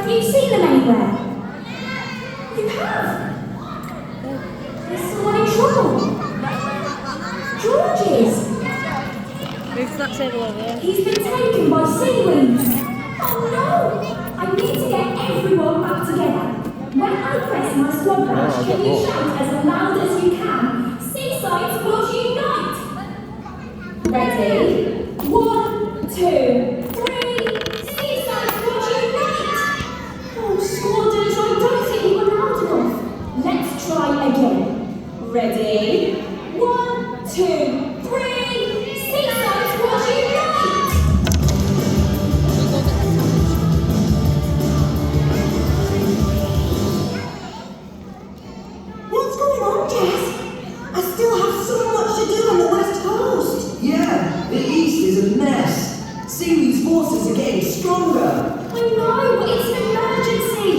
Have you seen them anywhere? You have? There's someone in trouble. George is. Move to that table over there. He's been taken by seaweeds. Oh no! I need to get everyone back together. When I press my squad badge, can you shout as loud as you can? Seaside Squad Unite! Ready? 1, 2, 3. Seaside Squad Unite! Oh, squadders, I don't think you were loud enough. Let's try again. Ready? 1, 2, 3. Seaside Squad Unite! What's going on, Jess? I still have so much to do on the West Coast. Yeah, the East is a mess. Seaweed's forces are getting stronger. I know, but it's an emergency.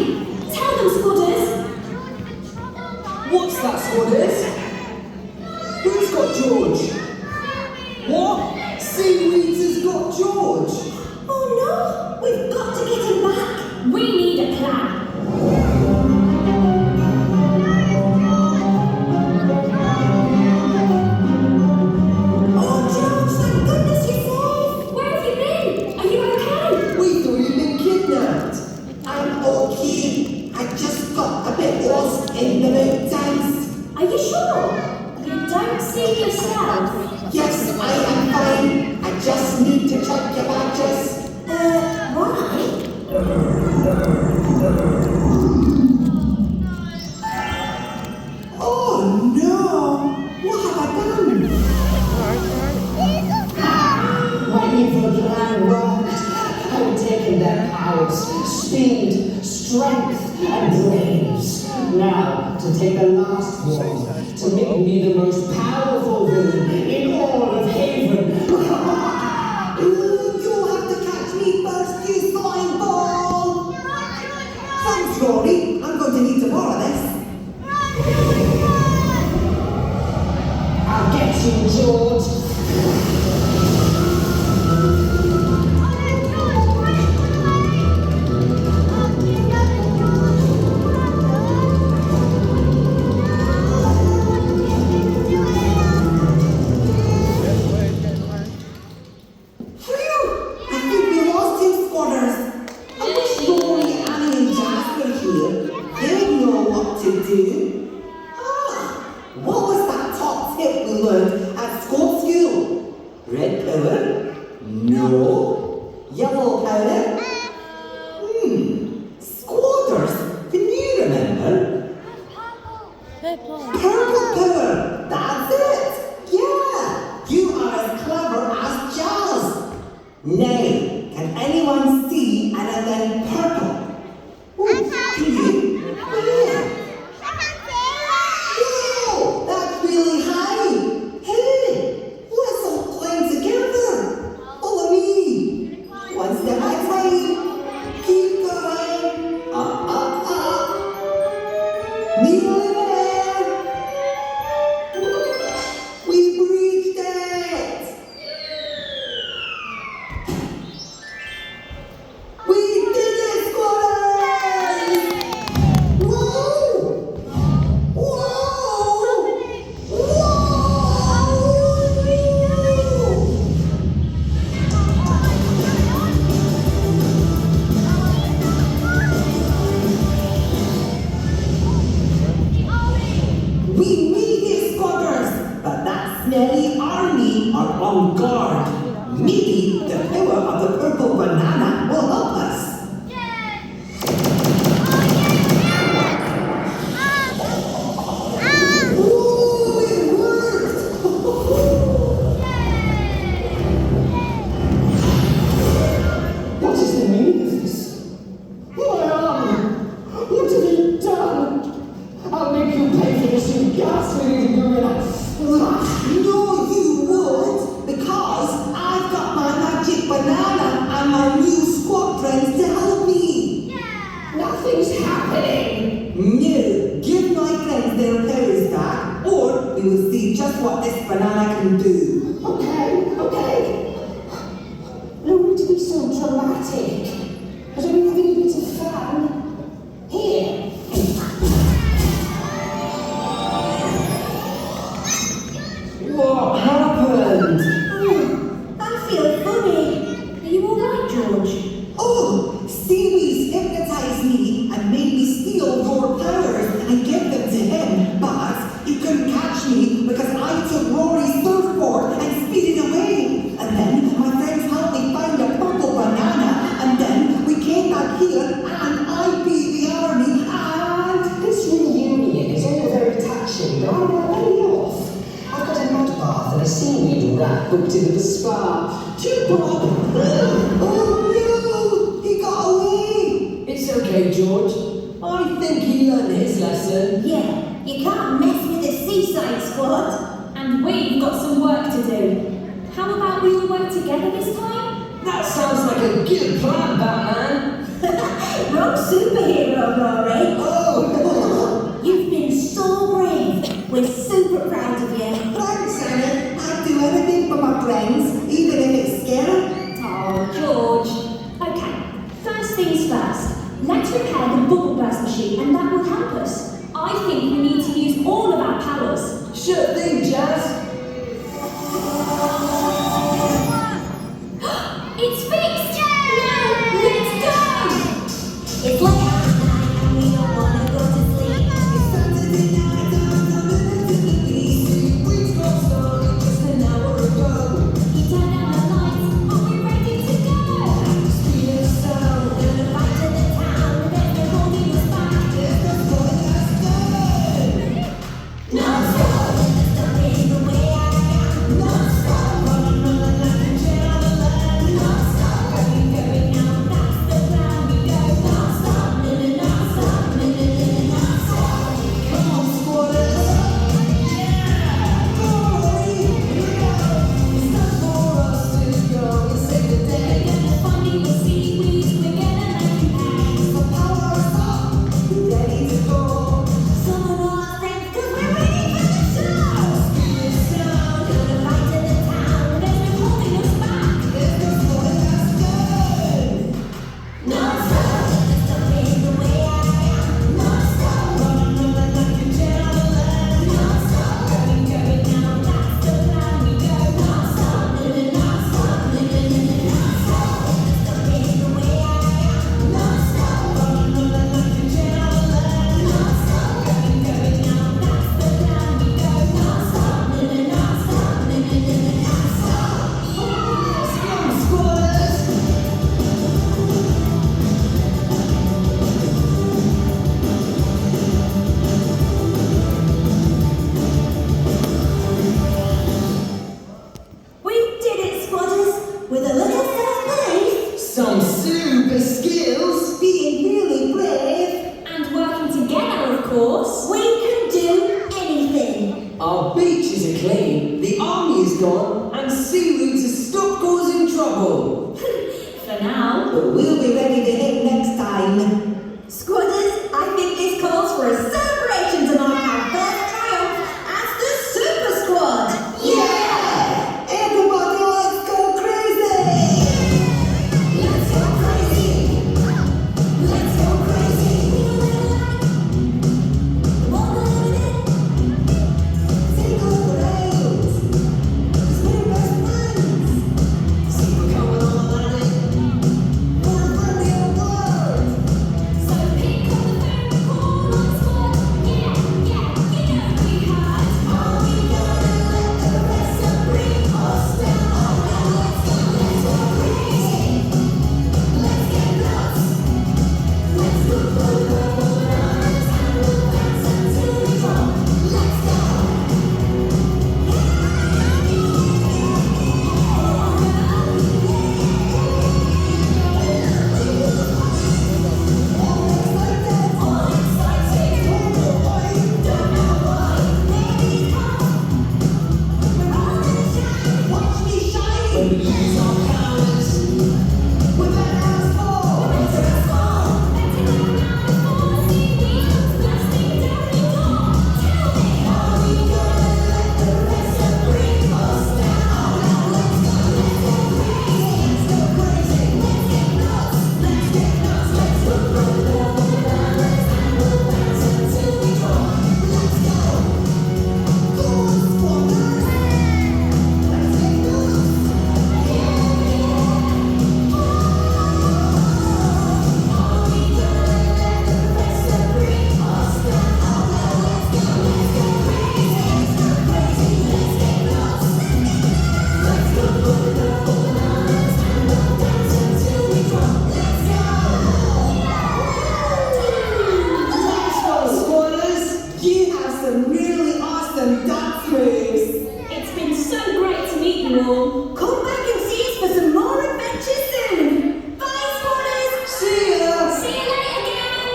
Tell them, squadders. What's that, squadders? Who's got George? What? Seaweeds has got George? Oh no, we've got to get him back. We need a plan. Oh, George, thank goodness you're safe. Where have you been? Are you okay? We thought you'd been kidnapped. I'm okay. I just got a bit lost in the mountains. Are you sure? You don't see yourself. Yes, I am fine. I just need to check your badges. Why? Oh no! What have I done? My evil plan worked. I've taken their powers, speed, strength, and brains. Now, to take the last one, to make me the most powerful villain in all of Haven. Ooh, you'll have to catch me first, you slime ball! Thanks, Rory. I'm going to need to borrow this. I'll get you, George. Phew! I think we lost him, squatters. I wish Rory, Annie, and Jazz were here. They'd know what to do. Ah, what was that top tip we learned at school? Red powder? No. Yellow powder? Squatters, can you remember? Purple. Purple powder, that's it! Yeah! You are as clever as Jazz! Now, can anyone see anything purple? Ooh, can you? Where? Whoa! That's really high! Hey! Let's all climb together! Follow me! One step at a time! Keep going! Up! Nearly there! We've reached it! We did But he couldn't catch me because I took Rory's surfboard and speeded away. And then my friends helped me find a purple banana. And then we came back here and I beat the army and... This reunion is all very touching, but I'm already off. I've got a mud bath and a seaweed wrap booked into the spa. Bob! Oh no! He got away! It's okay, George. I think he learned his lesson. Yeah, you can't mess with the seaside squad. And we've got some work to do. How about we all work together this time? That sounds like a good plan, Batman. Wrong superhero, Rory. Oh! You've been so brave. We're super proud of you. Thanks, Anna. I'd do anything for my friends, even if it's scary. Oh, George. Okay, first things first. Let's repair the bubble burst machine and that will help us. I think we need to use all of our powers. Sure thing, Jazz. It's fixed! Now, let's go! It's like our night and we don't want to go to sleep. It's Saturday night, I'm coming to the beach. We got started just an hour ago. You turn down the lights, are we ready to go? Speed of sound, Gonna fight to the town. There's no holding us back. there's no point, let's go. No, so let's jump in the way.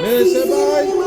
See you soon,